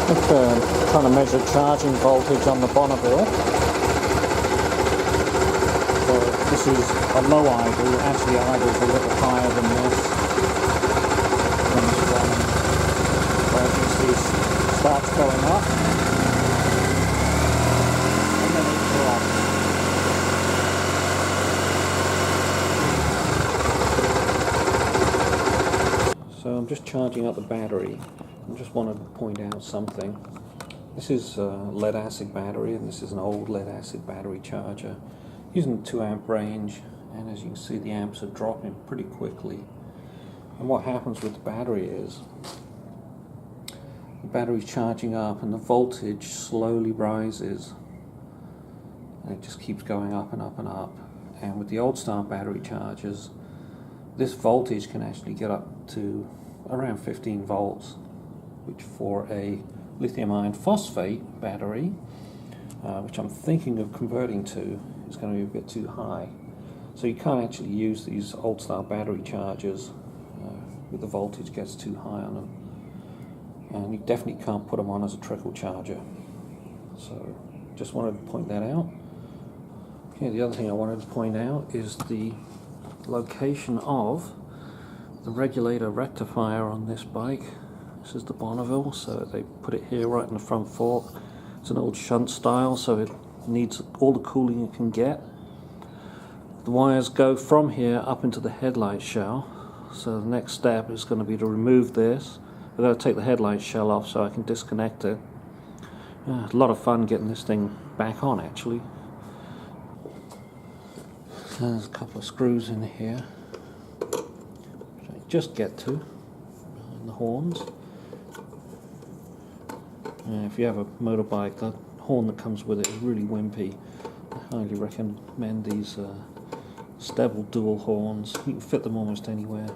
Trying to measure charging voltage on the Bonneville. So this is a low idle. Actually, idle is a little higher than this. When it's running, where you see starts going up, and then it drops. So I'm just charging up the battery. I just wanted to point out something. This is a lead acid battery, and this is an old lead acid battery charger using 2 amp range, and as you can see the amps are dropping pretty quickly. And what happens with the battery is the battery's charging up and the voltage slowly rises, and it just keeps going up and up and up. And with the old style battery chargers, this voltage can actually get up to around 15 volts, which for a lithium iron phosphate battery, which I'm thinking of converting to, is going to be a bit too high. So you can't actually use these old style battery chargers with the voltage gets too high on them. And you definitely can't put them on as a trickle charger. So just wanted to point that out. Okay, the other thing I wanted to point out is the location of the regulator rectifier on this bike. This is the Bonneville, so they put it here right in the front fork. It's an old shunt style, so it needs all the cooling it can get. The wires go from here up into the headlight shell, so the next step is going to be to remove this. I've got to take the headlight shell off so I can disconnect it. A lot of fun getting this thing back on, actually. There's a couple of screws in here, which I just get to, behind the horns. If you have a motorbike, the horn that comes with it is really wimpy. I highly recommend these Stebble dual horns. You can fit them almost anywhere.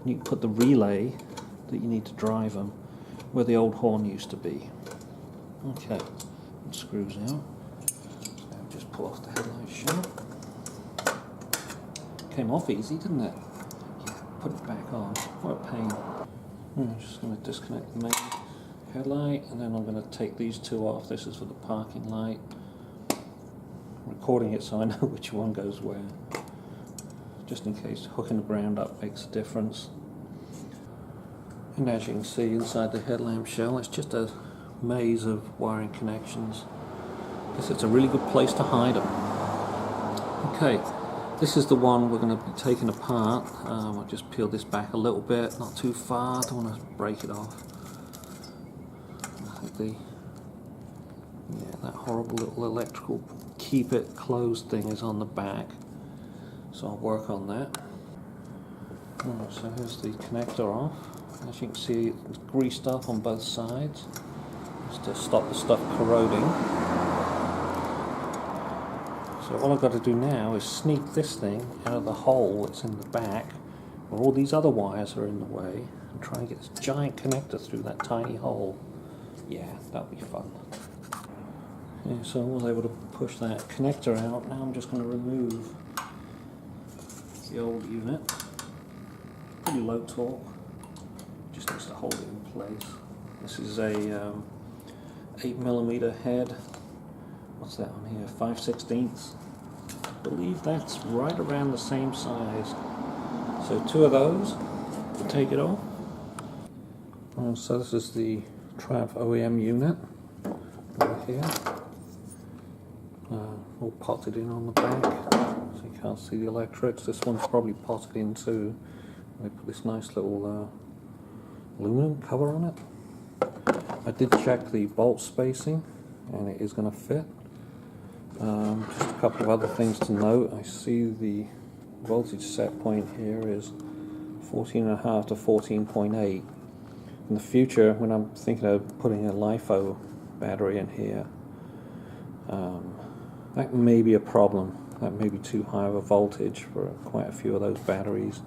You can put the relay that you need to drive them where the old horn used to be. Okay, it screws out. Now just pull off the headlight shell. Came off easy, didn't it? Yeah, put it back on. What a pain. I'm just going to disconnect the main headlight, and then I'm going to take these 2 off. This is for the parking light. I'm recording it so I know which one goes where, just in case hooking the ground up makes a difference. And as you can see inside the headlamp shell, it's just a maze of wiring connections. I guess it's a really good place to hide them. Okay, this is the one we're going to be taking apart. I'll just peel this back a little bit, not too far, I don't want to break it off. That horrible little electrical keep it closed thing is on the back, so I'll work on that. Right, so here's the connector off. As you can see, it's greased up on both sides, just to stop the stuff corroding. So all I've got to do now is sneak this thing out of the hole that's in the back, where all these other wires are in the way, and try and get this giant connector through that tiny hole. Yeah, that'll be fun. Yeah, so I was able to push that connector out. Now I'm just going to remove the old unit. Pretty low torque. Just needs to hold it in place. This is a 8mm head. What's that on here? 5/16. I believe that's right around the same size. So 2 of those to take it off. So this is the Triumph OEM unit right here, all potted in on the back, so you can't see the electrics. This one's probably potted in too. They put this nice little aluminum cover on it. I did check the bolt spacing and it is going to fit. Just a couple of other things to note. I see the voltage set point here is 14.5 to 14.8. In the future, when I'm thinking of putting a LiFo battery in here, that may be a problem. That may be too high of a voltage for quite a few of those batteries.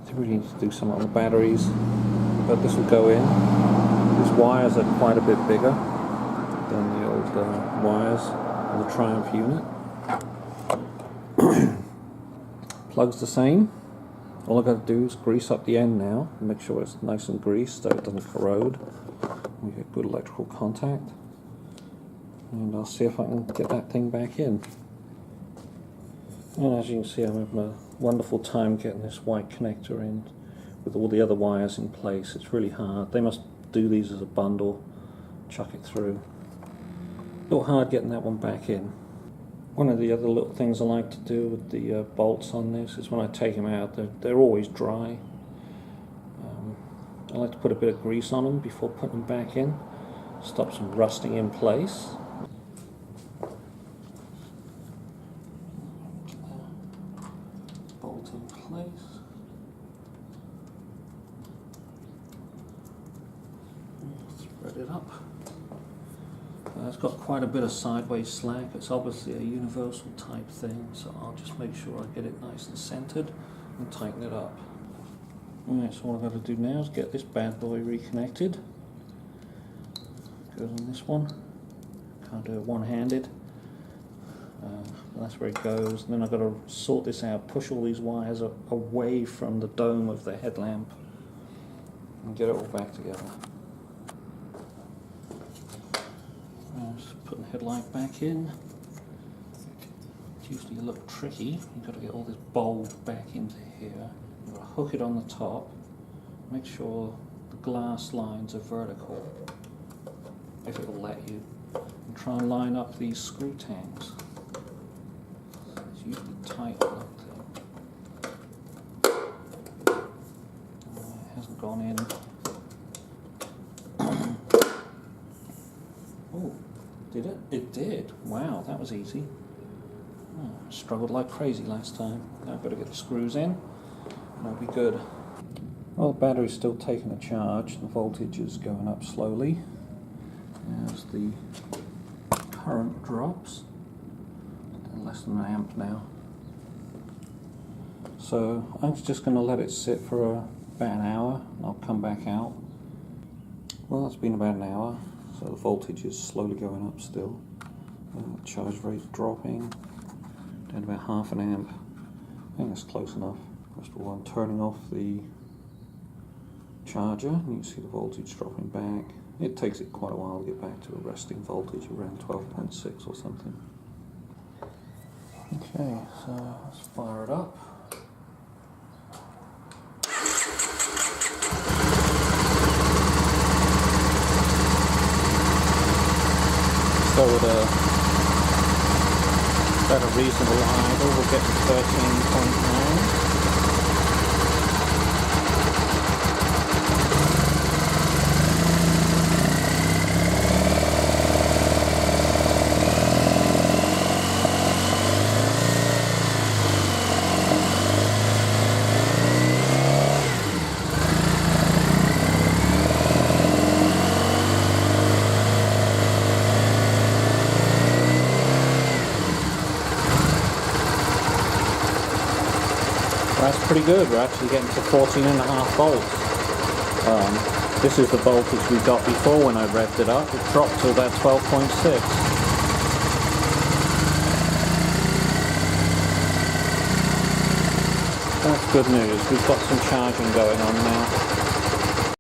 I really need to do something on the batteries, but this will go in. These wires are quite a bit bigger than the old wires of the Triumph unit. Plug's the same. All I've got to do is grease up the end now and make sure it's nice and greased so it doesn't corrode. we get good electrical contact, and I'll see if I can get that thing back in. And as you can see, I'm having a wonderful time getting this white connector in with all the other wires in place. It's really hard. They must do these as a bundle, chuck it through. A little hard getting that one back in. One of the other little things I like to do with the bolts on this is when I take them out, they're always dry. I like to put a bit of grease on them before putting them back in. Stops them rusting in place. Bolt in place. Spread it up. It's got quite a bit of sideways slack. It's obviously a universal type thing, so I'll just make sure I get it nice and centered and tighten it up. Alright, so what I've got to do now is get this bad boy reconnected. Goes on this one. Can't do it one-handed. That's where it goes. And then I've got to sort this out, push all these wires away from the dome of the headlamp and get it all back together. Just putting the headlight back in. It's usually a little tricky. You've got to get all this bulb back into here. You've got to hook it on the top. Make sure the glass lines are vertical, if it will let you. And try and line up these screw tanks. It's usually tight on that thing. It hasn't gone in. Oh, did it? It did. Wow, that was easy. Oh, struggled like crazy last time. Now I've got to get the screws in, and I'll be good. Well, the battery's still taking a charge. The voltage is going up slowly as the current drops. Less than an amp now. So I'm just going to let it sit for about an hour, and I'll come back out. Well, it's been about an hour, so the voltage is slowly going up still. Charge rate's dropping down to about half an amp. I think that's close enough. First of all, I'm turning off the charger, and you can see the voltage dropping back. It takes it quite a while to get back to a resting voltage around 12.6 or something. Okay, so let's fire it up. So at a reasonable idle, we're getting 13.9. That's pretty good. We're actually getting to 14.5 volts. This is the voltage we got before when I revved it up. It dropped to about 12.6. That's good news. We've got some charging going on now.